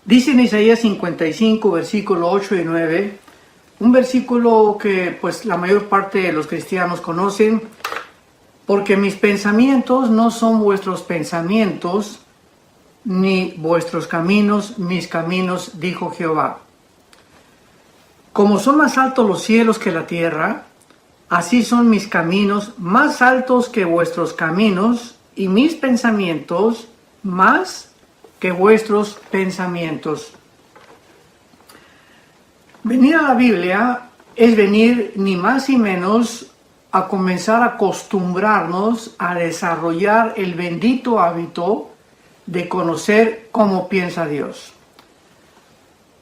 Dice en Isaías 55, versículo 8 y 9, un versículo que pues la mayor parte de los cristianos conocen: porque mis pensamientos no son vuestros pensamientos, ni vuestros caminos mis caminos, dijo Jehová. Como son más altos los cielos que la tierra, así son mis caminos más altos que vuestros caminos, y mis pensamientos más que vuestros pensamientos. Venir a la Biblia es venir ni más ni menos a comenzar a acostumbrarnos a desarrollar el bendito hábito de conocer cómo piensa Dios.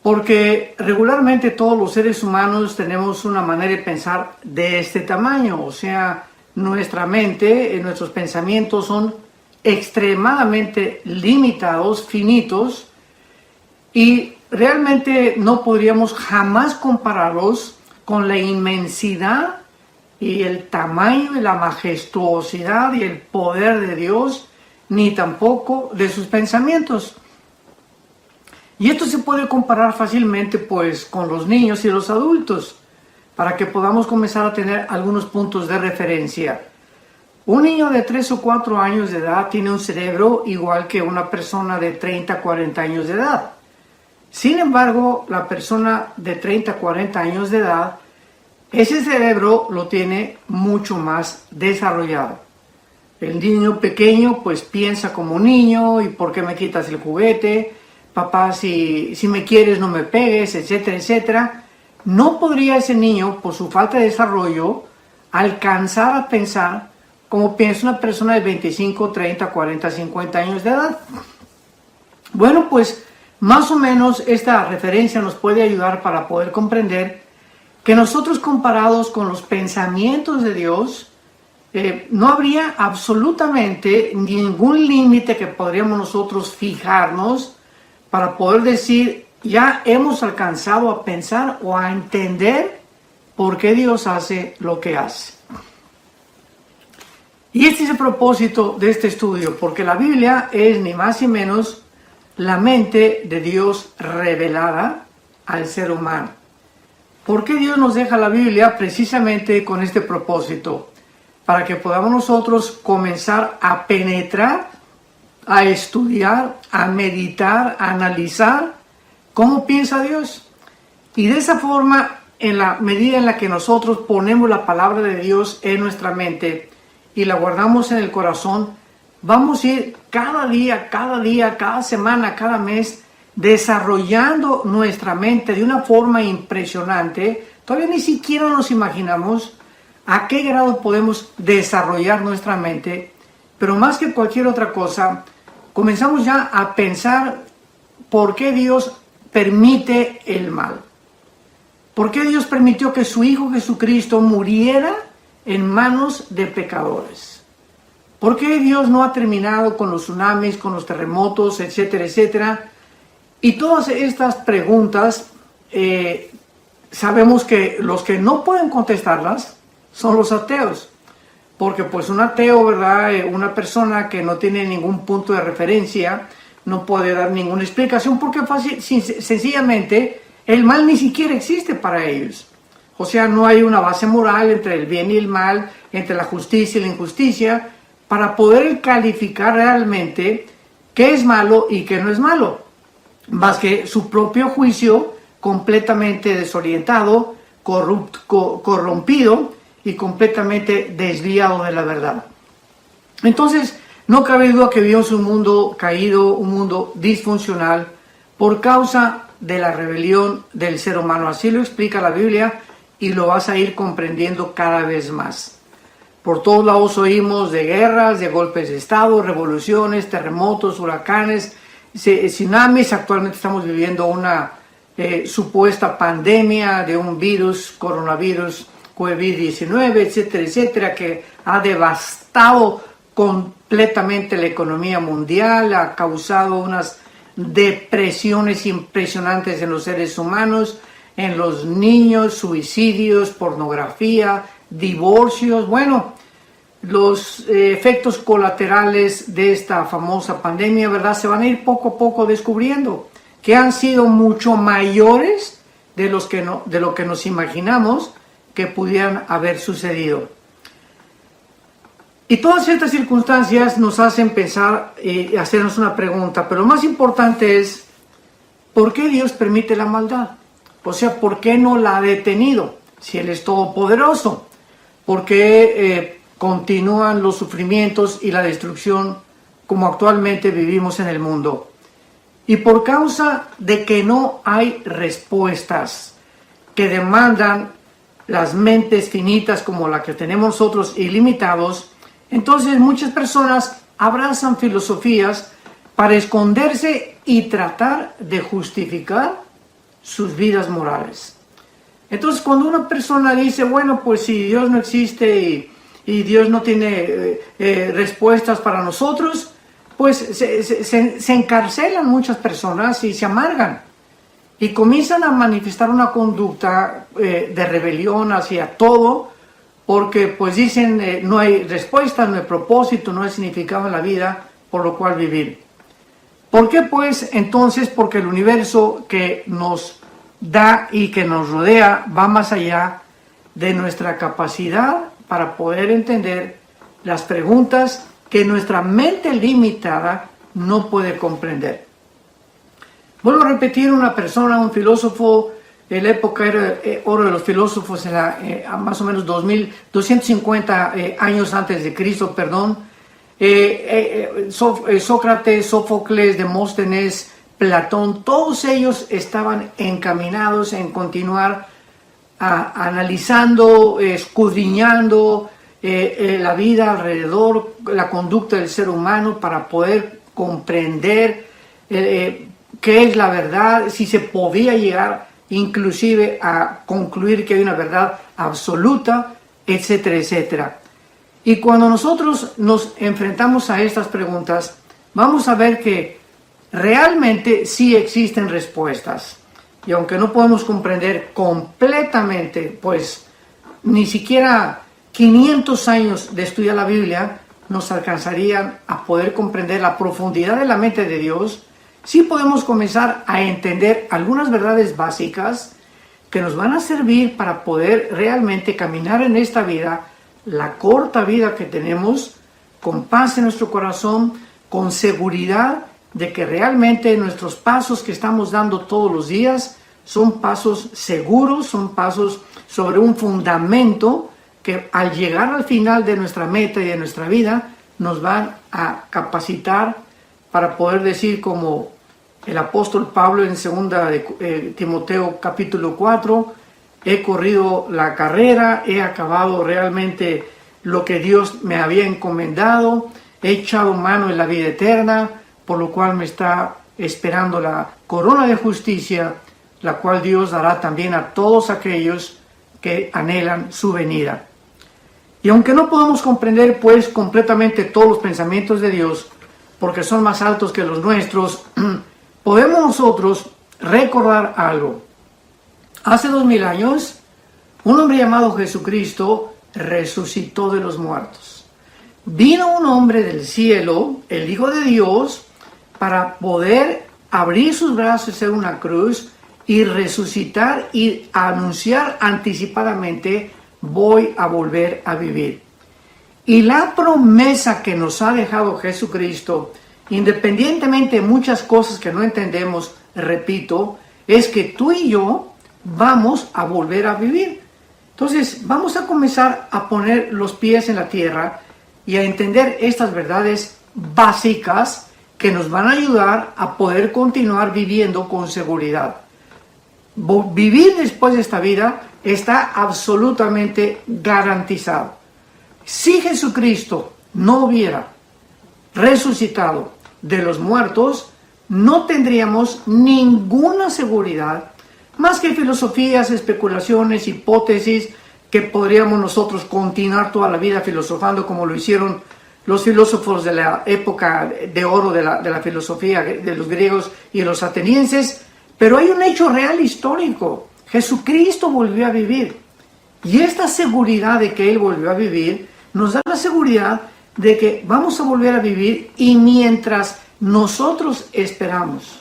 Porque regularmente todos los seres humanos tenemos una manera de pensar de este tamaño, o sea, nuestra mente, nuestros pensamientos son extremadamente limitados, finitos, y realmente no podríamos jamás compararlos con la inmensidad y el tamaño y la majestuosidad y el poder de Dios, ni tampoco de sus pensamientos. Y esto se puede comparar fácilmente pues con los niños y los adultos, para que podamos comenzar a tener algunos puntos de referencia. Un niño de 3 o 4 años de edad tiene un cerebro igual que una persona de 30, 40 años de edad. Sin embargo, la persona de 30, 40 años de edad, ese cerebro lo tiene mucho más desarrollado. El niño pequeño pues piensa como un niño: ¿y por qué me quitas el juguete? Papá, si me quieres no me pegues, etcétera, etcétera. No podría ese niño, por su falta de desarrollo, alcanzar a pensar como piensa una persona de 25, 30, 40, 50 años de edad. Bueno, pues más o menos esta referencia nos puede ayudar para poder comprender que nosotros, comparados con los pensamientos de Dios, no habría absolutamente ningún límite que podríamos nosotros fijarnos para poder decir: ya hemos alcanzado a pensar o a entender por qué Dios hace lo que hace. Y este es el propósito de este estudio, porque la Biblia es ni más ni menos la mente de Dios revelada al ser humano. ¿Por qué Dios nos deja la Biblia? Precisamente con este propósito, para que podamos nosotros comenzar a penetrar, a estudiar, a meditar, a analizar cómo piensa Dios. Y de esa forma, en la medida en la que nosotros ponemos la palabra de Dios en nuestra mente y la guardamos en el corazón, vamos a ir cada día, cada semana, cada mes, desarrollando nuestra mente de una forma impresionante. Todavía ni siquiera nos imaginamos a qué grado podemos desarrollar nuestra mente, pero más que cualquier otra cosa, comenzamos ya a pensar por qué Dios permite el mal. ¿Por qué Dios permitió que su Hijo Jesucristo muriera en manos de pecadores? ¿Por qué Dios no ha terminado con los tsunamis, con los terremotos, etcétera, etcétera? Y todas estas preguntas, sabemos que los que no pueden contestarlas son los ateos. Porque pues un ateo, ¿verdad? Una persona que no tiene ningún punto de referencia, no puede dar ninguna explicación, porque sencillamente el mal ni siquiera existe para ellos. O sea, no hay una base moral entre el bien y el mal, entre la justicia y la injusticia, para poder calificar realmente qué es malo y qué no es malo, más que su propio juicio completamente desorientado, corrompido y completamente desviado de la verdad. Entonces, no cabe duda que vivimos un mundo caído, un mundo disfuncional, por causa de la rebelión del ser humano. Así lo explica la Biblia y lo vas a ir comprendiendo cada vez más. Por todos lados oímos de guerras, de golpes de estado, revoluciones, terremotos, huracanes, tsunamis. Actualmente estamos viviendo una supuesta pandemia de un virus, coronavirus, COVID-19, etcétera, etcétera, que ha devastado completamente la economía mundial, ha causado unas depresiones impresionantes en los seres humanos, en los niños, suicidios, pornografía, divorcios. Bueno, los efectos colaterales de esta famosa pandemia, ¿verdad?, se van a ir poco a poco descubriendo. que han sido mucho mayores de lo que nos imaginamos que pudieran haber sucedido. Y todas estas circunstancias nos hacen pensar y hacernos una pregunta, pero lo más importante es, ¿por qué Dios permite la maldad? O sea, ¿por qué no la ha detenido si Él es todopoderoso? ¿Por qué continúan los sufrimientos y la destrucción como actualmente vivimos en el mundo? Y por causa de que no hay respuestas que demandan las mentes finitas como la que tenemos nosotros, ilimitados, entonces muchas personas abrazan filosofías para esconderse y tratar de justificar sus vidas morales. Entonces cuando una persona dice, bueno, pues si Dios no existe y Dios no tiene respuestas para nosotros, pues se encarcelan muchas personas y se amargan y comienzan a manifestar una conducta de rebelión hacia todo, porque pues dicen no hay respuesta, no hay propósito, no hay significado en la vida por lo cual vivir. ¿Por qué pues? Entonces porque el universo que nos da y que nos rodea va más allá de nuestra capacidad para poder entender las preguntas que nuestra mente limitada no puede comprender. Vuelvo a repetir, una persona, un filósofo, en la época era oro de los filósofos, más o menos 250 años antes de Cristo, perdón. Sócrates, Sófocles, Demóstenes, Platón, todos ellos estaban encaminados en continuar analizando, escudriñando la vida alrededor, la conducta del ser humano para poder comprender qué es la verdad, si se podía llegar inclusive a concluir que hay una verdad absoluta, etcétera, etcétera. Y cuando nosotros nos enfrentamos a estas preguntas, vamos a ver que realmente sí existen respuestas. Y aunque no podemos comprender completamente, pues ni siquiera 500 años de estudiar la Biblia nos alcanzarían a poder comprender la profundidad de la mente de Dios, sí podemos comenzar a entender algunas verdades básicas que nos van a servir para poder realmente caminar en esta vida, la corta vida que tenemos, con paz en nuestro corazón, con seguridad de que realmente nuestros pasos que estamos dando todos los días son pasos seguros, son pasos sobre un fundamento que al llegar al final de nuestra meta y de nuestra vida nos van a capacitar para poder decir como el apóstol Pablo en 2 de Timoteo capítulo 4, he corrido la carrera, he acabado realmente lo que Dios me había encomendado, he echado mano en la vida eterna, por lo cual me está esperando la corona de justicia, la cual Dios dará también a todos aquellos que anhelan su venida. Y aunque no podemos comprender pues completamente todos los pensamientos de Dios, porque son más altos que los nuestros, podemos nosotros recordar algo. Hace 2000 años, un hombre llamado Jesucristo resucitó de los muertos. Vino un hombre del cielo, el Hijo de Dios, para poder abrir sus brazos en una cruz y resucitar y anunciar anticipadamente, voy a volver a vivir. Y la promesa que nos ha dejado Jesucristo, independientemente de muchas cosas que no entendemos, repito, es que tú y yo vamos a volver a vivir. Entonces, vamos a comenzar a poner los pies en la tierra y a entender estas verdades básicas que nos van a ayudar a poder continuar viviendo con seguridad. Vivir después de esta vida está absolutamente garantizado. Si Jesucristo no hubiera resucitado de los muertos, no tendríamos ninguna seguridad, más que filosofías, especulaciones, hipótesis, que podríamos nosotros continuar toda la vida filosofando como lo hicieron los filósofos de la época de oro de la filosofía de los griegos y los atenienses. Pero hay un hecho real histórico. Jesucristo volvió a vivir. Y esta seguridad de que Él volvió a vivir nos da la seguridad de que vamos a volver a vivir, y mientras nosotros esperamos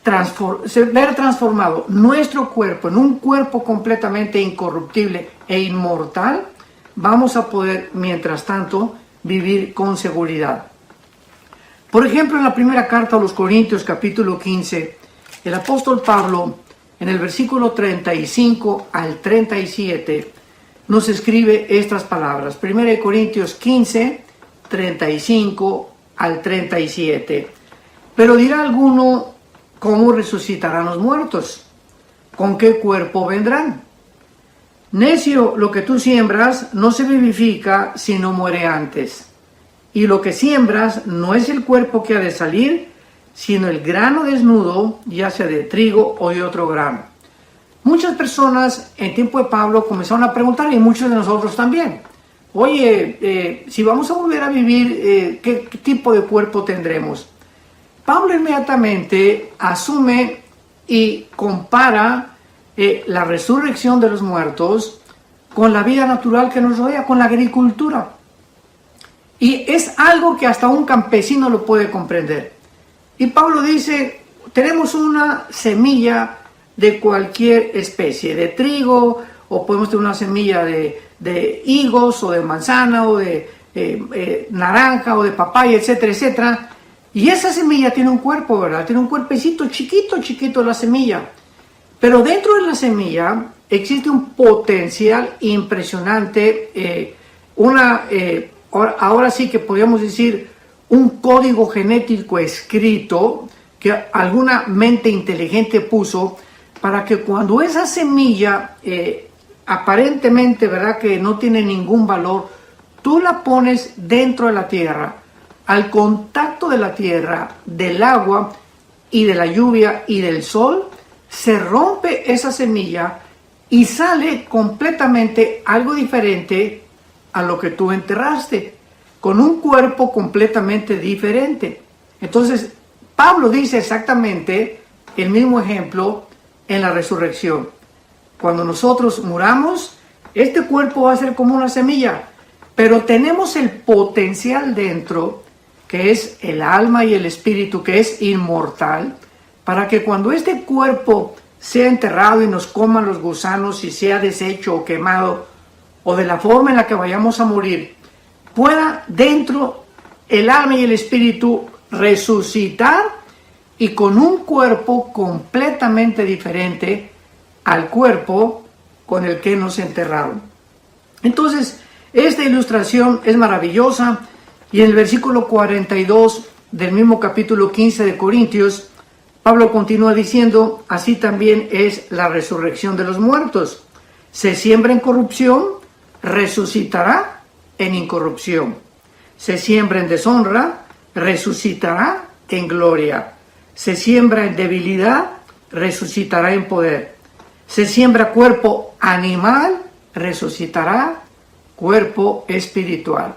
ver transformado nuestro cuerpo en un cuerpo completamente incorruptible e inmortal, vamos a poder, mientras tanto, vivir con seguridad. Por ejemplo, en la primera carta a los Corintios, capítulo 15, el apóstol Pablo, en el versículo 35 al 37, nos escribe estas palabras. 1 Corintios 15, 35 al 37. Pero dirá alguno, ¿cómo resucitarán los muertos? ¿Con qué cuerpo vendrán? Necio, lo que tú siembras no se vivifica si no muere antes. Y lo que siembras no es el cuerpo que ha de salir, sino el grano desnudo, ya sea de trigo o de otro grano. Muchas personas en tiempo de Pablo comenzaron a preguntar, y muchos de nosotros también, oye, si vamos a volver a vivir, ¿qué tipo de cuerpo tendremos? Pablo inmediatamente asume y compara la resurrección de los muertos con la vida natural que nos rodea, con la agricultura. Y es algo que hasta un campesino lo puede comprender. Y Pablo dice, tenemos una semilla de cualquier especie, de trigo, o podemos tener una semilla de higos, o de manzana, o de naranja, o de papaya, etcétera, etcétera. Y esa semilla tiene un cuerpo, ¿verdad? Tiene un cuerpecito chiquito la semilla. Pero dentro de la semilla existe un potencial impresionante, ahora sí que podríamos decir un código genético escrito que alguna mente inteligente puso para que cuando esa semilla aparentemente, ¿verdad?, que no tiene ningún valor, tú la pones dentro de la tierra, al contacto de la tierra, del agua y de la lluvia y del sol, se rompe esa semilla y sale completamente algo diferente a lo que tú enterraste, con un cuerpo completamente diferente. Entonces, Pablo dice exactamente el mismo ejemplo en la resurrección. Cuando nosotros muramos, este cuerpo va a ser como una semilla, pero tenemos el potencial dentro, que es el alma y el espíritu, que es inmortal, para que cuando este cuerpo sea enterrado y nos coman los gusanos y sea deshecho o quemado, o de la forma en la que vayamos a morir, pueda dentro el alma y el espíritu resucitar y con un cuerpo completamente diferente al cuerpo con el que nos enterraron. Entonces, esta ilustración es maravillosa y en el versículo 42 del mismo capítulo 15 de Corintios, Pablo continúa diciendo, así también es la resurrección de los muertos. Se siembra en corrupción, resucitará en incorrupción. Se siembra en deshonra, resucitará en gloria. Se siembra en debilidad, resucitará en poder. Se siembra cuerpo animal, resucitará cuerpo espiritual.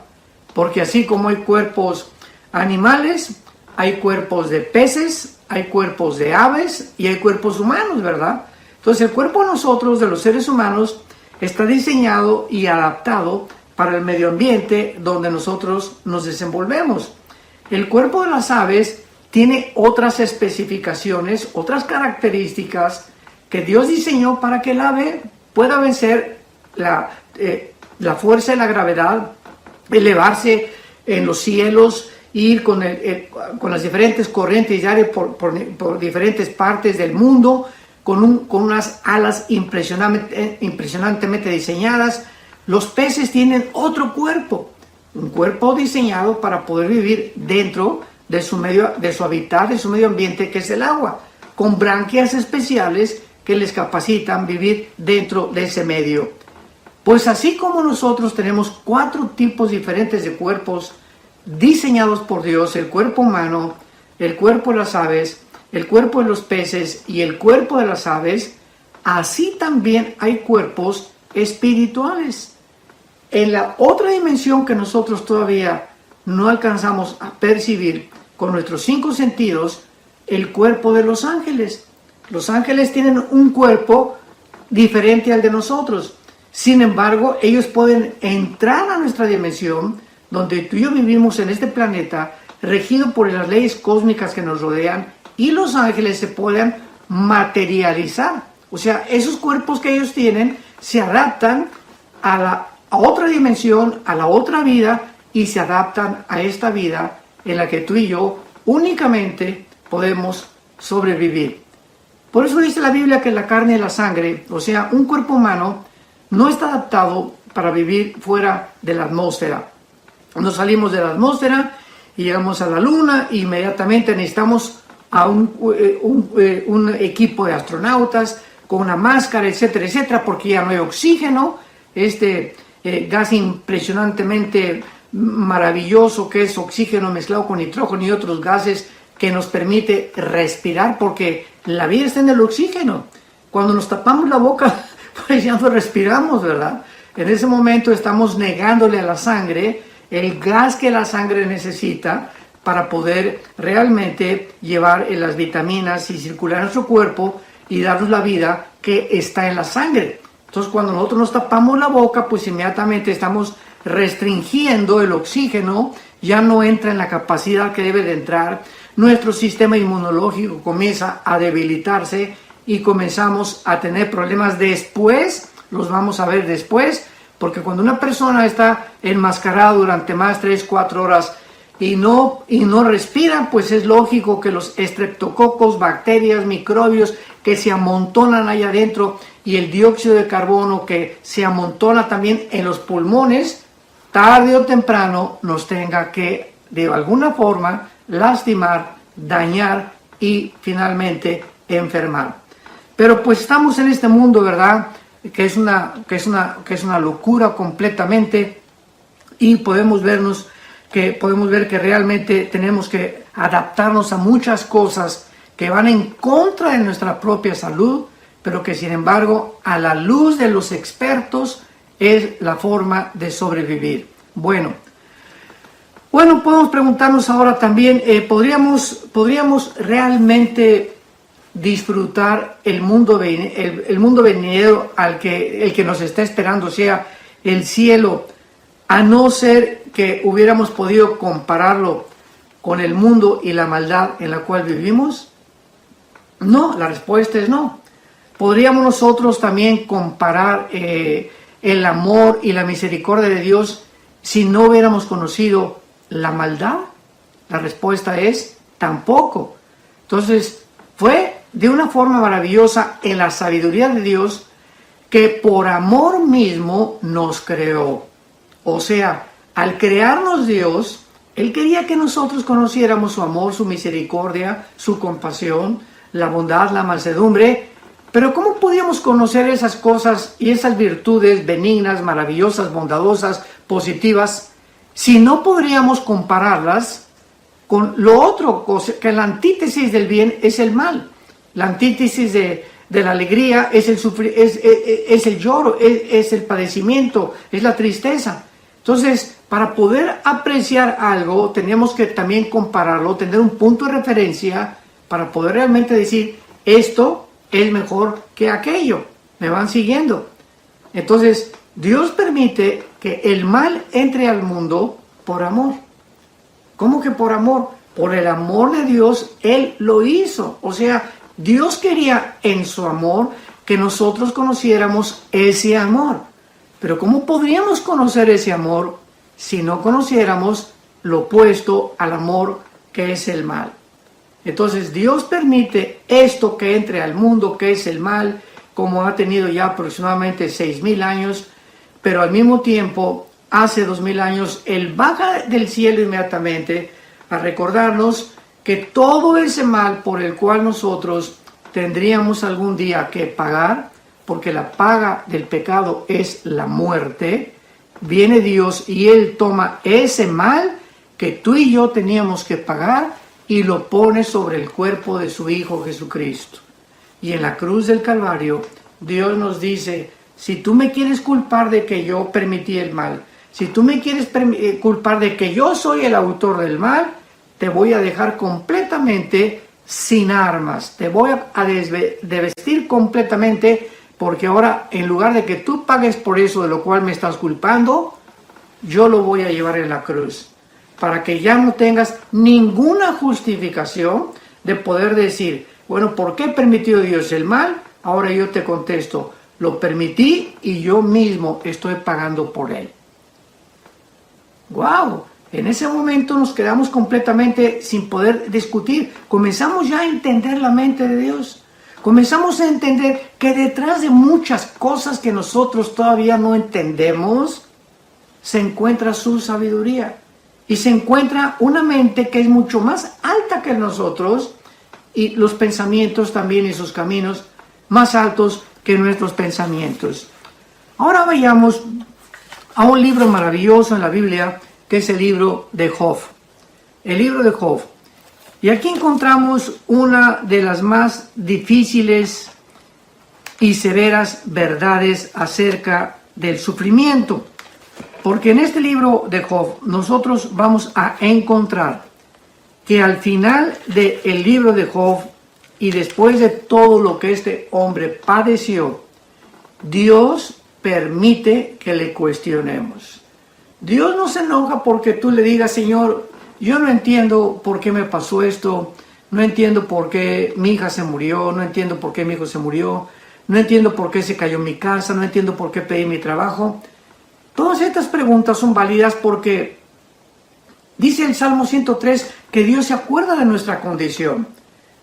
Porque así como hay cuerpos animales, hay cuerpos de peces, hay cuerpos de aves y hay cuerpos humanos, ¿verdad? Entonces el cuerpo de nosotros, de los seres humanos, está diseñado y adaptado para el medio ambiente donde nosotros nos desenvolvemos. El cuerpo de las aves tiene otras especificaciones, otras características que Dios diseñó para que el ave pueda vencer la fuerza de la gravedad, elevarse en los cielos, ir con las diferentes corrientes de aire por diferentes partes del mundo, con unas alas impresionantemente diseñadas. Los peces tienen otro cuerpo, un cuerpo diseñado para poder vivir dentro de su hábitat, de su medio ambiente, que es el agua, con branquias especiales que les capacitan vivir dentro de ese medio. Pues así como nosotros tenemos 4 tipos diferentes de cuerpos diseñados por Dios, el cuerpo humano, el cuerpo de las aves, el cuerpo de los peces y el cuerpo de las aves, así también hay cuerpos espirituales. En la otra dimensión que nosotros todavía no alcanzamos a percibir con nuestros 5 sentidos, el cuerpo de los ángeles. Los ángeles tienen un cuerpo diferente al de nosotros. Sin embargo, ellos pueden entrar a nuestra dimensión, donde tú y yo vivimos en este planeta, regido por las leyes cósmicas que nos rodean, y los ángeles se puedan materializar. O sea, esos cuerpos que ellos tienen se adaptan a otra dimensión, a la otra vida, y se adaptan a esta vida en la que tú y yo únicamente podemos sobrevivir. Por eso dice la Biblia que la carne y la sangre, o sea, un cuerpo humano, no está adaptado para vivir fuera de la atmósfera. Nos salimos de la atmósfera y llegamos a la luna, e inmediatamente necesitamos a un equipo de astronautas con una máscara, etcétera, etcétera, porque ya no hay oxígeno, gas impresionantemente maravilloso que es oxígeno mezclado con nitrógeno y otros gases que nos permite respirar, porque la vida está en el oxígeno. Cuando nos tapamos la boca, pues ya no respiramos, ¿verdad? En ese momento estamos negándole a la sangre el gas que la sangre necesita para poder realmente llevar las vitaminas y circular en nuestro cuerpo y darnos la vida que está en la sangre. Entonces, cuando nosotros nos tapamos la boca, pues inmediatamente estamos restringiendo el oxígeno, ya no entra en la capacidad que debe de entrar, nuestro sistema inmunológico comienza a debilitarse y comenzamos a tener problemas después, los vamos a ver después, porque cuando una persona está enmascarada durante más 3-4 horas y no respira, pues es lógico que los estreptococos, bacterias, microbios que se amontonan ahí adentro y el dióxido de carbono que se amontona también en los pulmones, tarde o temprano nos tenga que de alguna forma lastimar, dañar y finalmente enfermar. Pero pues estamos en este mundo, ¿verdad? Que es una locura completamente, y podemos ver que realmente tenemos que adaptarnos a muchas cosas que van en contra de nuestra propia salud, pero que sin embargo a la luz de los expertos es la forma de sobrevivir. Bueno, podemos preguntarnos ahora también, ¿podríamos realmente disfrutar el mundo venidero el que nos está esperando, o sea, el cielo, a no ser que hubiéramos podido compararlo con el mundo y la maldad en la cual vivimos? No, la respuesta es no. ¿Podríamos nosotros también comparar el amor y la misericordia de Dios si no hubiéramos conocido la maldad? La respuesta es tampoco. Entonces, fue de una forma maravillosa en la sabiduría de Dios que por amor mismo nos creó. O sea, al crearnos Dios, Él quería que nosotros conociéramos su amor, su misericordia, su compasión, la bondad, la mansedumbre. Pero ¿cómo podíamos conocer esas cosas y esas virtudes benignas, maravillosas, bondadosas, positivas, si no podríamos compararlas con lo otro, que la antítesis del bien es el mal? La antítesis de la alegría es el lloro, es el padecimiento, es la tristeza. Entonces, para poder apreciar algo, tenemos que también compararlo, tener un punto de referencia para poder realmente decir, esto es mejor que aquello. ¿Me van siguiendo? Entonces, Dios permite que el mal entre al mundo por amor. ¿Cómo que por amor? Por el amor de Dios, Él lo hizo. O sea, Dios quería en su amor que nosotros conociéramos ese amor. Pero ¿cómo podríamos conocer ese amor si no conociéramos lo opuesto al amor que es el mal? Entonces Dios permite esto que entre al mundo, que es el mal, como ha tenido ya aproximadamente 6,000 años, pero al mismo tiempo, hace 2,000 años, Él baja del cielo inmediatamente a recordarnos que todo ese mal por el cual nosotros tendríamos algún día que pagar, porque la paga del pecado es la muerte, viene Dios y Él toma ese mal que tú y yo teníamos que pagar y lo pone sobre el cuerpo de su Hijo Jesucristo. Y en la cruz del Calvario, Dios nos dice, si tú me quieres culpar de que yo permití el mal, si tú me quieres culpar de que yo soy el autor del mal, te voy a dejar completamente sin armas, te voy a desvestir completamente, porque ahora en lugar de que tú pagues por eso de lo cual me estás culpando, yo lo voy a llevar en la cruz, para que ya no tengas ninguna justificación, de poder decir, bueno, ¿por qué permitió Dios el mal? Ahora yo te contesto, lo permití y yo mismo estoy pagando por él. ¡Wow! En ese momento nos quedamos completamente sin poder discutir. Comenzamos ya a entender la mente de Dios. Comenzamos a entender que detrás de muchas cosas que nosotros todavía no entendemos, se encuentra su sabiduría. Y se encuentra una mente que es mucho más alta que nosotros y los pensamientos también y sus caminos más altos que nuestros pensamientos. Ahora vayamos a un libro maravilloso en la Biblia, que es el libro de Job. El libro de Job. Y aquí encontramos una de las más difíciles y severas verdades acerca del sufrimiento. Porque en este libro de Job nosotros vamos a encontrar que al final del libro de Job y después de todo lo que este hombre padeció, Dios permite que le cuestionemos. Dios no se enoja porque tú le digas, Señor, yo no entiendo por qué me pasó esto, no entiendo por qué mi hija se murió, no entiendo por qué mi hijo se murió, no entiendo por qué se cayó mi casa, no entiendo por qué pedí mi trabajo. Todas estas preguntas son válidas porque dice el Salmo 103 que Dios se acuerda de nuestra condición.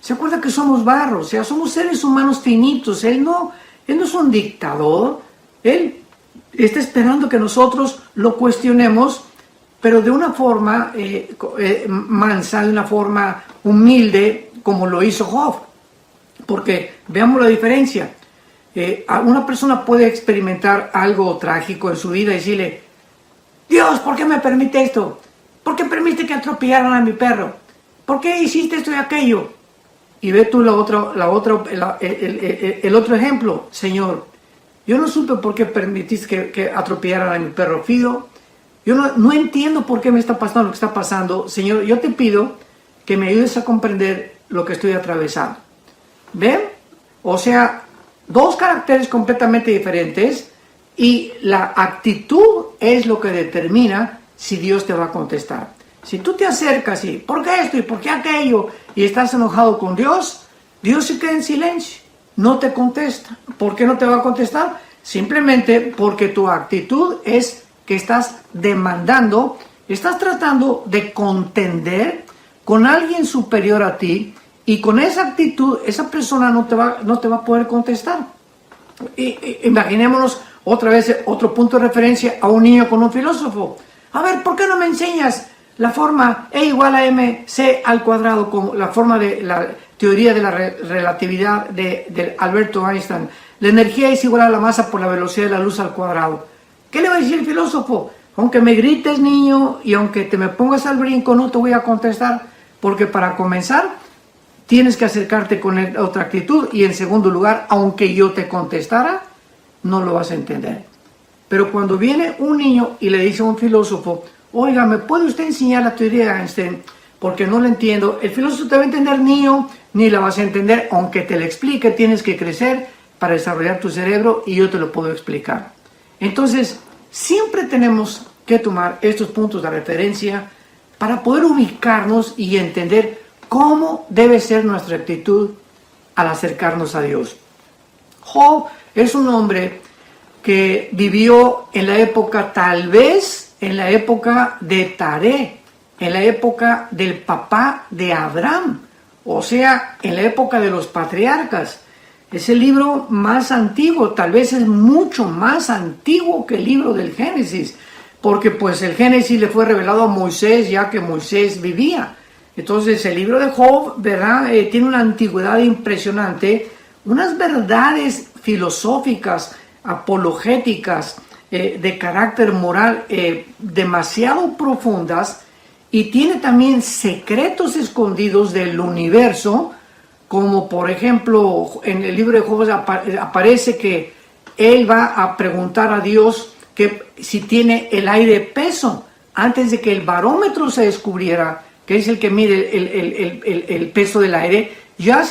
Se acuerda que somos barro, o sea, somos seres humanos finitos. Él no es un dictador. Él está esperando que nosotros lo cuestionemos, pero de una forma mansa, de una forma humilde, como lo hizo Job. Porque veamos la diferencia. Una persona puede experimentar algo trágico en su vida y decirle, Dios, ¿por qué me permite esto? ¿Por qué permite que atropellaran a mi perro? ¿Por qué hiciste esto y aquello? Y ve tú el otro ejemplo, Señor. Yo no supe por qué permitiste que atropellaran a mi perro Fido. Yo no entiendo por qué me está pasando lo que está pasando. Señor, yo te pido que me ayudes a comprender lo que estoy atravesando. ¿Ven? O sea, dos caracteres completamente diferentes y la actitud es lo que determina si Dios te va a contestar. Si tú te acercas y, ¿por qué esto y por qué aquello? Y estás enojado con Dios, Dios se queda en silencio, no te contesta. ¿Por qué no te va a contestar? Simplemente porque tu actitud es que estás demandando, estás tratando de contender con alguien superior a ti y con esa actitud, esa persona no te va a poder contestar. Imaginémonos otra vez otro punto de referencia a un niño con un filósofo. A ver, ¿por qué no me enseñas la forma E igual a mc al cuadrado, como la forma de la teoría de la relatividad de Alberto Einstein? La energía es igual a la masa por la velocidad de la luz al cuadrado. ¿Qué le va a decir el filósofo? Aunque me grites, niño, y aunque te me pongas al brinco, no te voy a contestar, porque para comenzar tienes que acercarte con otra actitud, y en segundo lugar, aunque yo te contestara, no lo vas a entender. Pero cuando viene un niño y le dice a un filósofo, oiga, ¿me puede usted enseñar la teoría de Einstein? Porque no la entiendo. El filósofo te va a entender, niño, ni la vas a entender, aunque te la explique, tienes que crecer para desarrollar tu cerebro y yo te lo puedo explicar. Entonces, siempre tenemos que tomar estos puntos de referencia para poder ubicarnos y entender cómo debe ser nuestra actitud al acercarnos a Dios. Job es un hombre que vivió en la época, tal vez en la época de Taré, en la época del papá de Abraham, o sea, en la época de los patriarcas. Es el libro más antiguo, tal vez es mucho más antiguo que el libro del Génesis, porque pues el Génesis le fue revelado a Moisés ya que Moisés vivía. Entonces el libro de Job, ¿verdad? Tiene una antigüedad impresionante, unas verdades filosóficas, apologéticas, de carácter moral demasiado profundas, y tiene también secretos escondidos del universo, como por ejemplo en el libro de Job aparece que él va a preguntar a Dios que si tiene el aire peso, antes de que el barómetro se descubriera, que es el que mide el peso del aire. Ya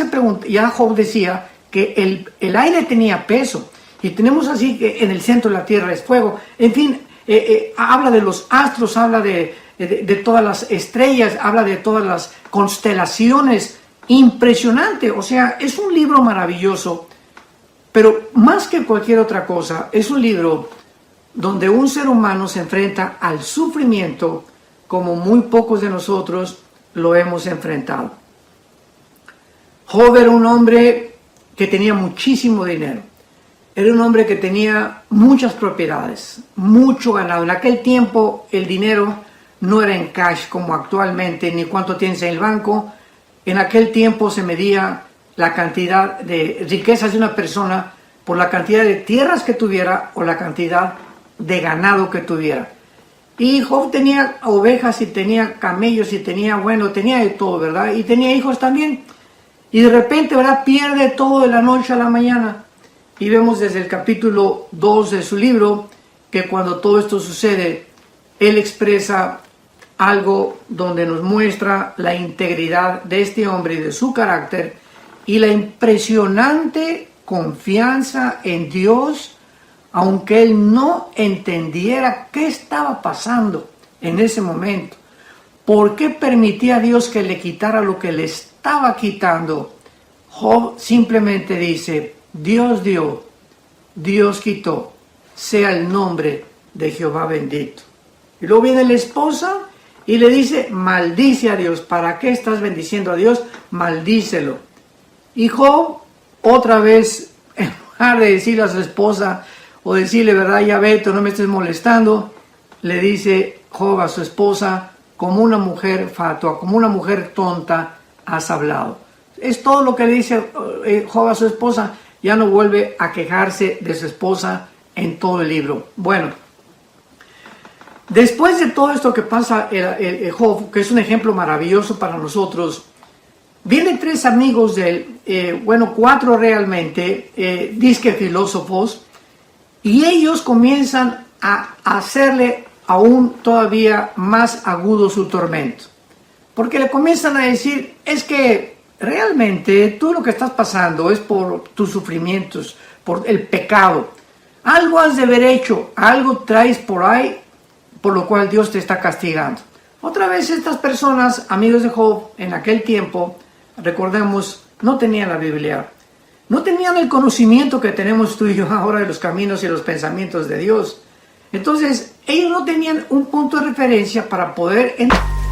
Job decía que el aire tenía peso, y tenemos así que en el centro de la tierra es fuego. En fin, habla de los astros, habla de todas las estrellas, habla de todas las constelaciones impresionante. O sea, es un libro maravilloso, pero más que cualquier otra cosa, es un libro donde un ser humano se enfrenta al sufrimiento como muy pocos de nosotros lo hemos enfrentado. Job era un hombre que tenía muchísimo dinero. Era un hombre que tenía muchas propiedades, mucho ganado. En aquel tiempo el dinero no era en cash como actualmente, ni cuánto tienes en el banco. En aquel tiempo se medía la cantidad de riquezas de una persona por la cantidad de tierras que tuviera o la cantidad de ganado que tuviera. Y Job tenía ovejas y tenía camellos y tenía de todo, ¿verdad? Y tenía hijos también. Y de repente, ¿verdad? Pierde todo de la noche a la mañana. Y vemos desde el capítulo 2 de su libro que cuando todo esto sucede, él expresa algo donde nos muestra la integridad de este hombre y de su carácter y la impresionante confianza en Dios, aunque él no entendiera qué estaba pasando en ese momento. ¿Por qué permitía a Dios que le quitara lo que le estaba quitando? Job simplemente dice: Dios dio, Dios quitó, sea el nombre de Jehová bendito. Y luego viene la esposa y le dice: maldice a Dios. ¿Para qué estás bendiciendo a Dios? Maldícelo. Y Job, otra vez, en lugar de decirle a su esposa o decirle, verdad, ya vete, no me estés molestando, le dice Job a su esposa: como una mujer fatua, como una mujer tonta has hablado. Es todo lo que le dice Job a su esposa. Ya no vuelve a quejarse de su esposa en todo el libro. Bueno, después de todo esto que pasa el Job, que es un ejemplo maravilloso para nosotros, vienen 3 amigos de él, 4 realmente, disque filósofos, y ellos comienzan a hacerle aún todavía más agudo su tormento. Porque le comienzan a decir: es que realmente tú lo que estás pasando es por tus sufrimientos, por el pecado. Algo has de haber hecho, algo traes por ahí, por lo cual Dios te está castigando. Otra vez estas personas, amigos de Job, en aquel tiempo, recordemos, no tenían la Biblia. No tenían el conocimiento que tenemos tú y yo ahora de los caminos y los pensamientos de Dios. Entonces, ellos no tenían un punto de referencia para poder entender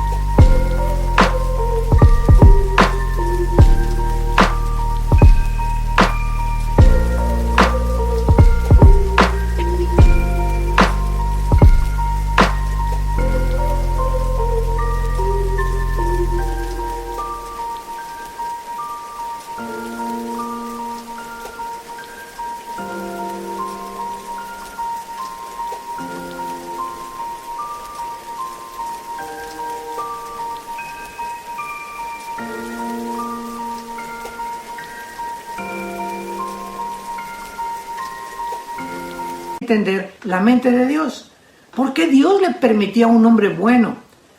la mente de Dios. ¿Por qué Dios le permitía a un hombre bueno,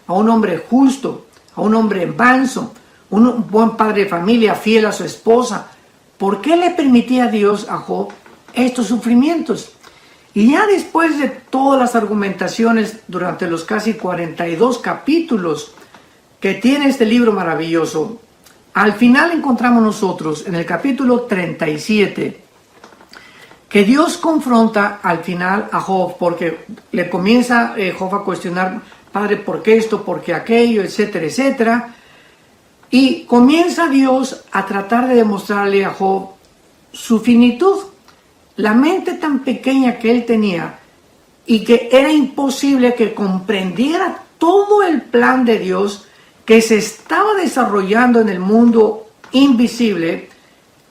a un hombre justo, a un hombre manso, un buen padre de familia, fiel a su esposa? ¿Por qué le permitía a Dios a Job estos sufrimientos? Y ya después de todas las argumentaciones durante los casi 42 capítulos que tiene este libro maravilloso, al final encontramos nosotros en el capítulo 37 que Dios confronta al final a Job, porque le comienza Job a cuestionar: Padre, ¿por qué esto? ¿Por qué aquello? Etcétera, etcétera. Y comienza Dios a tratar de demostrarle a Job su finitud, la mente tan pequeña que él tenía y que era imposible que comprendiera todo el plan de Dios que se estaba desarrollando en el mundo invisible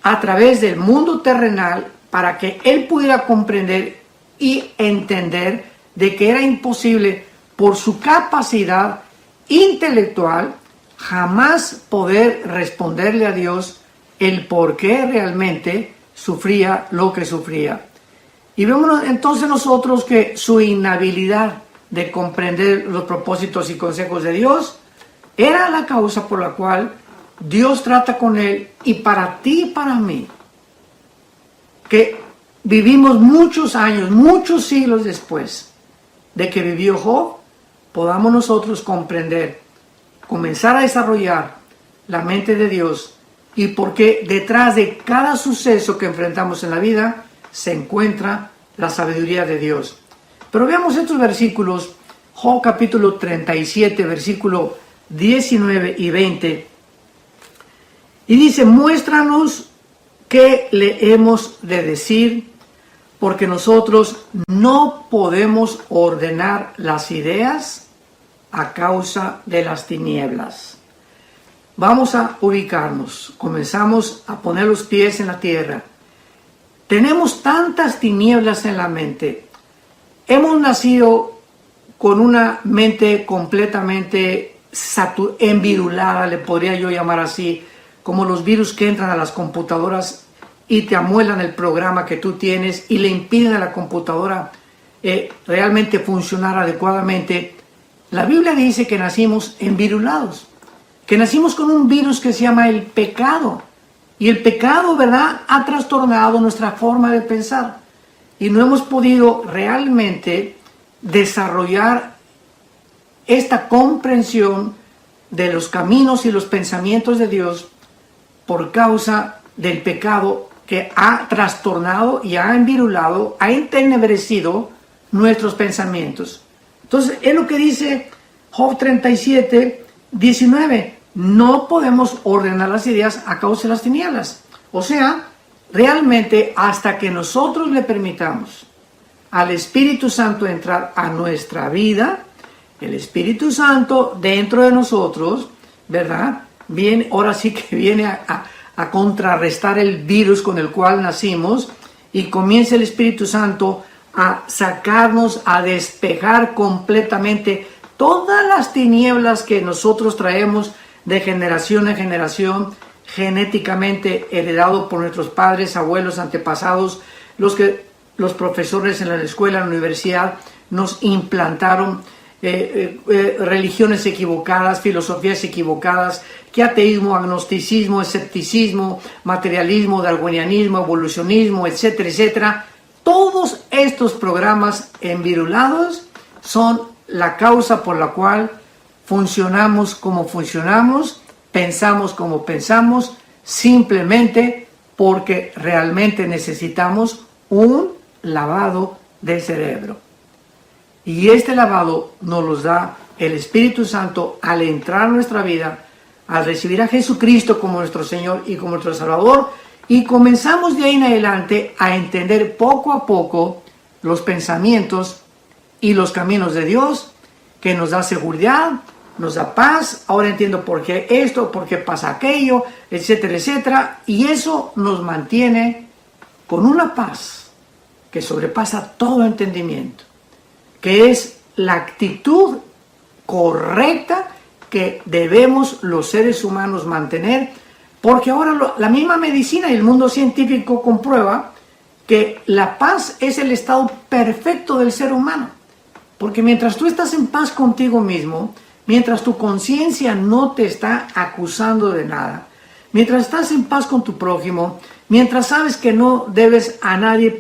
a través del mundo terrenal, para que él pudiera comprender y entender de que era imposible por su capacidad intelectual jamás poder responderle a Dios el por qué realmente sufría lo que sufría. Y vemos entonces nosotros que su inhabilidad de comprender los propósitos y consejos de Dios era la causa por la cual Dios trata con él, y para ti y para mí, que vivimos muchos años, muchos siglos después de que vivió Job, podamos nosotros comprender, comenzar a desarrollar la mente de Dios y porque detrás de cada suceso que enfrentamos en la vida se encuentra la sabiduría de Dios. Pero veamos estos versículos, Job capítulo 37, versículo 19 y 20. Y dice, muéstranos qué le hemos de decir, porque nosotros no podemos ordenar las ideas a causa de las tinieblas. Vamos a ubicarnos, comenzamos a poner los pies en la tierra. Tenemos tantas tinieblas en la mente. Hemos nacido con una mente completamente envirulada, le podría yo llamar así, como los virus que entran a las computadoras y te amuelan el programa que tú tienes y le impiden a la computadora realmente funcionar adecuadamente. La Biblia dice que nacimos envirulados, que nacimos con un virus que se llama el pecado. Y el pecado, ¿verdad?, ha trastornado nuestra forma de pensar. Y no hemos podido realmente desarrollar esta comprensión de los caminos y los pensamientos de Dios por causa del pecado que ha trastornado y ha envirulado, ha entenebrecido nuestros pensamientos. Entonces, es lo que dice Job 37, 19. No podemos ordenar las ideas a causa de las tinieblas. O sea, realmente hasta que nosotros le permitamos al Espíritu Santo entrar a nuestra vida, el Espíritu Santo dentro de nosotros, ¿verdad? Viene, ahora sí que viene a contrarrestar el virus con el cual nacimos y comienza el Espíritu Santo a sacarnos, a despejar completamente todas las tinieblas que nosotros traemos de generación en generación, genéticamente heredado por nuestros padres, abuelos, antepasados, los profesores en la escuela, en la universidad, nos implantaron religiones equivocadas, filosofías equivocadas, que ateísmo, agnosticismo, escepticismo, materialismo, darwinianismo, evolucionismo, etcétera, etcétera. Todos estos programas envirulados son la causa por la cual funcionamos como funcionamos, pensamos como pensamos, simplemente porque realmente necesitamos un lavado de cerebro. Y este lavado nos lo da el Espíritu Santo al entrar a nuestra vida, al recibir a Jesucristo como nuestro Señor y como nuestro Salvador, y comenzamos de ahí en adelante a entender poco a poco los pensamientos y los caminos de Dios, que nos da seguridad, nos da paz. Ahora entiendo por qué esto, por qué pasa aquello, etcétera, etcétera. Y eso nos mantiene con una paz que sobrepasa todo entendimiento, que es la actitud correcta que debemos los seres humanos mantener, porque ahora la misma medicina y el mundo científico comprueba que la paz es el estado perfecto del ser humano. Porque mientras tú estás en paz contigo mismo, mientras tu conciencia no te está acusando de nada, mientras estás en paz con tu prójimo, mientras sabes que no debes a nadie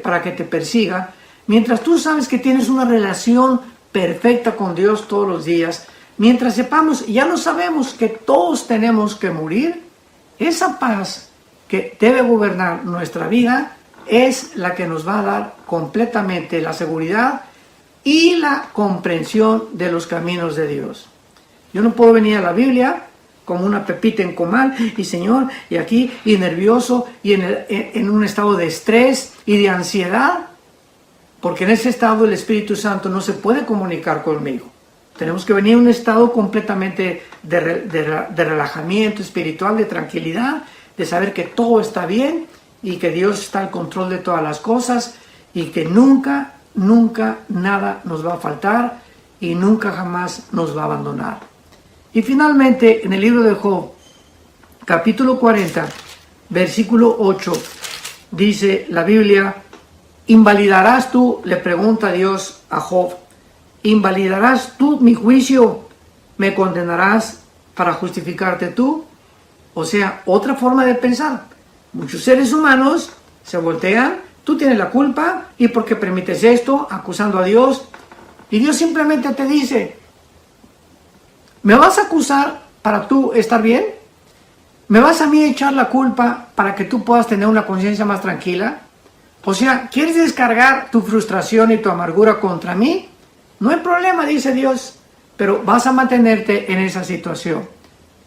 para que te persiga, mientras tú sabes que tienes una relación perfecta con Dios todos los días, mientras sepamos, ya lo sabemos, que todos tenemos que morir, esa paz que debe gobernar nuestra vida es la que nos va a dar completamente la seguridad y la comprensión de los caminos de Dios. Yo no puedo venir a la Biblia como una pepita en comal y Señor, y aquí, y nervioso, y en un estado de estrés y de ansiedad, porque en ese estado el Espíritu Santo no se puede comunicar conmigo. Tenemos que venir a un estado completamente de relajamiento espiritual, de tranquilidad, de saber que todo está bien y que Dios está al control de todas las cosas y que nunca nada nos va a faltar y nunca jamás nos va a abandonar. Y finalmente, en el libro de Job, capítulo 40, versículo 8, dice la Biblia: ¿invalidarás tú, le pregunta Dios a Job, invalidarás tú mi juicio? ¿Me condenarás para justificarte tú? O sea, otra forma de pensar. Muchos seres humanos se voltean: tú tienes la culpa y porque permites esto, acusando a Dios. Y Dios simplemente te dice: ¿me vas a acusar para tú estar bien? ¿Me vas a mí a echar la culpa para que tú puedas tener una conciencia más tranquila? O sea, ¿quieres descargar tu frustración y tu amargura contra mí? No hay problema, dice Dios, pero vas a mantenerte en esa situación.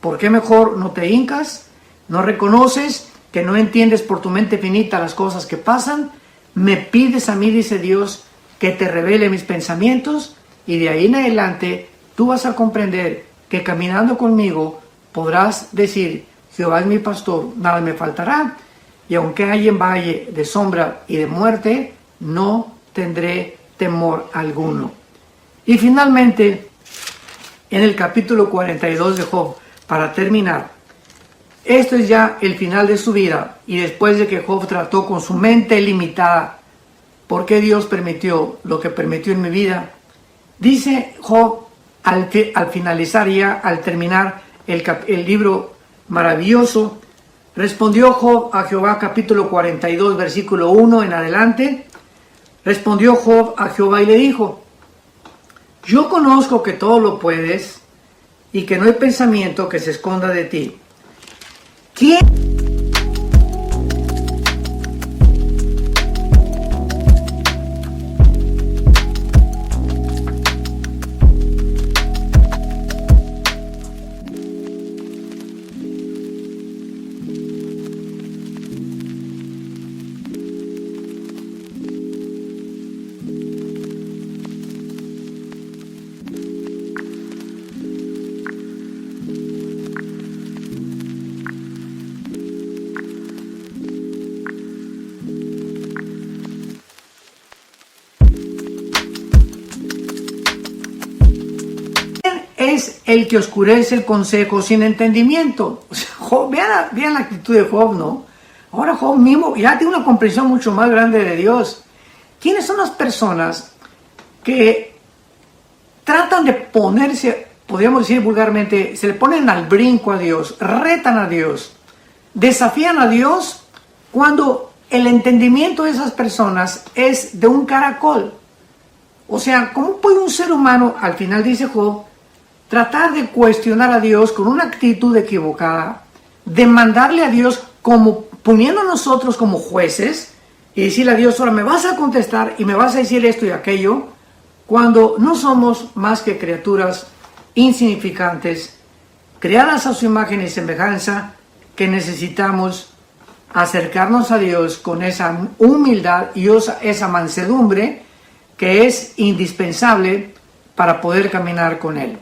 ¿Por qué mejor no te hincas? ¿No reconoces que no entiendes por tu mente finita las cosas que pasan? Me pides a mí, dice Dios, que te revele mis pensamientos, y de ahí en adelante tú vas a comprender que caminando conmigo podrás decir: Jehová es mi pastor, nada me faltará, y aunque haya en valle de sombra y de muerte, no tendré temor alguno. Y finalmente, en el capítulo 42 de Job, para terminar, esto es ya el final de su vida, y después de que Job trató con su mente limitada, ¿por qué Dios permitió lo que permitió en mi vida? Dice Job, al finalizar ya, al terminar el libro maravilloso, respondió Job a Jehová, capítulo 42, versículo 1 en adelante. Respondió Job a Jehová y le dijo: yo conozco que todo lo puedes y que no hay pensamiento que se esconda de ti. ¿Quién es el que oscurece el consejo sin entendimiento? O sea, Job, vean la actitud de Job, ¿no? Ahora Job mismo ya tiene una comprensión mucho más grande de Dios. ¿Quiénes son las personas que tratan de ponerse, podríamos decir vulgarmente, se le ponen al brinco a Dios, retan a Dios, desafían a Dios, cuando el entendimiento de esas personas es de un caracol? O sea, ¿cómo puede un ser humano, al final dice Job, tratar de cuestionar a Dios con una actitud equivocada, demandarle a Dios como poniendo a nosotros como jueces y decirle a Dios: ahora me vas a contestar y me vas a decir esto y aquello, cuando no somos más que criaturas insignificantes, creadas a su imagen y semejanza, que necesitamos acercarnos a Dios con esa humildad y esa mansedumbre que es indispensable para poder caminar con Él?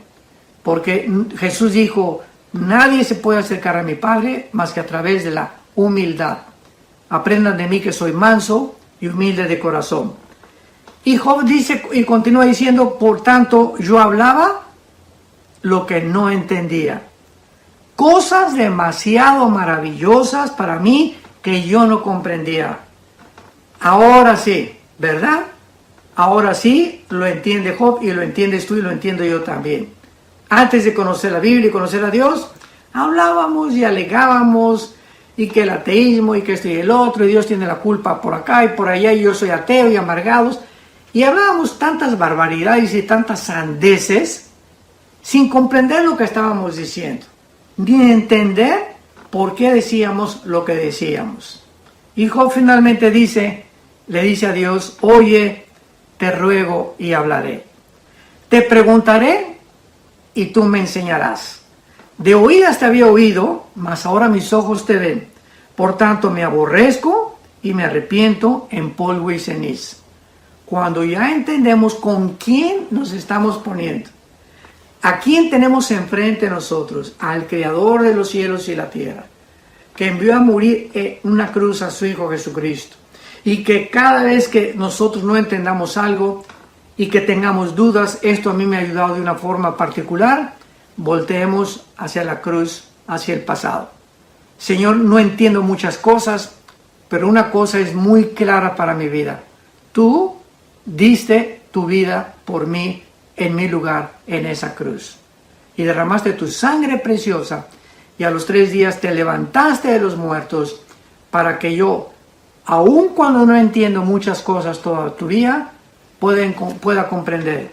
Porque Jesús dijo: nadie se puede acercar a mi Padre más que a través de la humildad. Aprendan de mí que soy manso y humilde de corazón. Y Job dice y continúa diciendo: por tanto, yo hablaba lo que no entendía, cosas demasiado maravillosas para mí que yo no comprendía. Ahora sí, ¿verdad? Ahora sí lo entiende Job, y lo entiendes tú y lo entiendo yo también. Antes de conocer la Biblia y conocer a Dios, hablábamos y alegábamos, y que el ateísmo y que esto y el otro, y Dios tiene la culpa por acá y por allá, y yo soy ateo y amargados, y hablábamos tantas barbaridades y tantas sandeces sin comprender lo que estábamos diciendo, ni entender por qué decíamos lo que decíamos. Y Job finalmente le dice a Dios: oye, te ruego y hablaré, te preguntaré y tú me enseñarás. De oídas te había oído, mas ahora mis ojos te ven. Por tanto me aborrezco y me arrepiento en polvo y ceniza. Cuando ya entendemos con quién nos estamos poniendo, a quién tenemos enfrente nosotros, al Creador de los cielos y la tierra, que envió a morir en una cruz a su Hijo Jesucristo, y que cada vez que nosotros no entendamos algo y que tengamos dudas, esto a mí me ha ayudado de una forma particular, volteemos hacia la cruz, hacia el pasado. Señor, no entiendo muchas cosas, pero una cosa es muy clara para mi vida: tú diste tu vida por mí en mi lugar en esa cruz, y derramaste tu sangre preciosa, y a los 3 días te levantaste de los muertos, para que yo, aun cuando no entiendo muchas cosas todavía, pueda comprender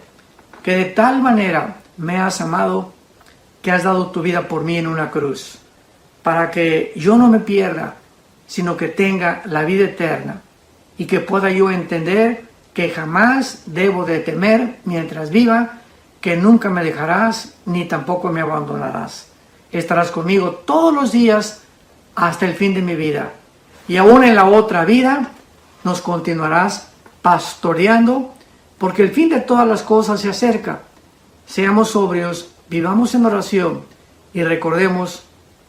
que de tal manera me has amado, que has dado tu vida por mí en una cruz. para que yo no me pierda, sino que tenga la vida eterna y que pueda yo entender que jamás debo de temer mientras viva, que nunca me dejarás ni tampoco me abandonarás. Estarás conmigo todos los días hasta el fin de mi vida. Y aún en la otra vida nos continuarás pastoreando, porque el fin de todas las cosas se acerca. Seamos sobrios, vivamos en oración y recordemos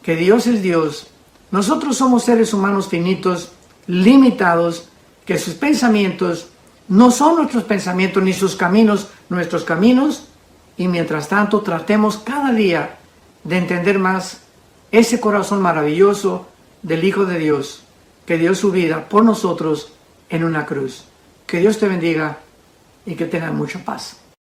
que Dios es Dios. Nosotros somos seres humanos finitos, limitados, que sus pensamientos no son nuestros pensamientos ni sus caminos nuestros caminos, y mientras tanto tratemos cada día de entender más ese corazón maravilloso del Hijo de Dios, que dio su vida por nosotros en una cruz. Que Dios te bendiga y que tengan mucha paz.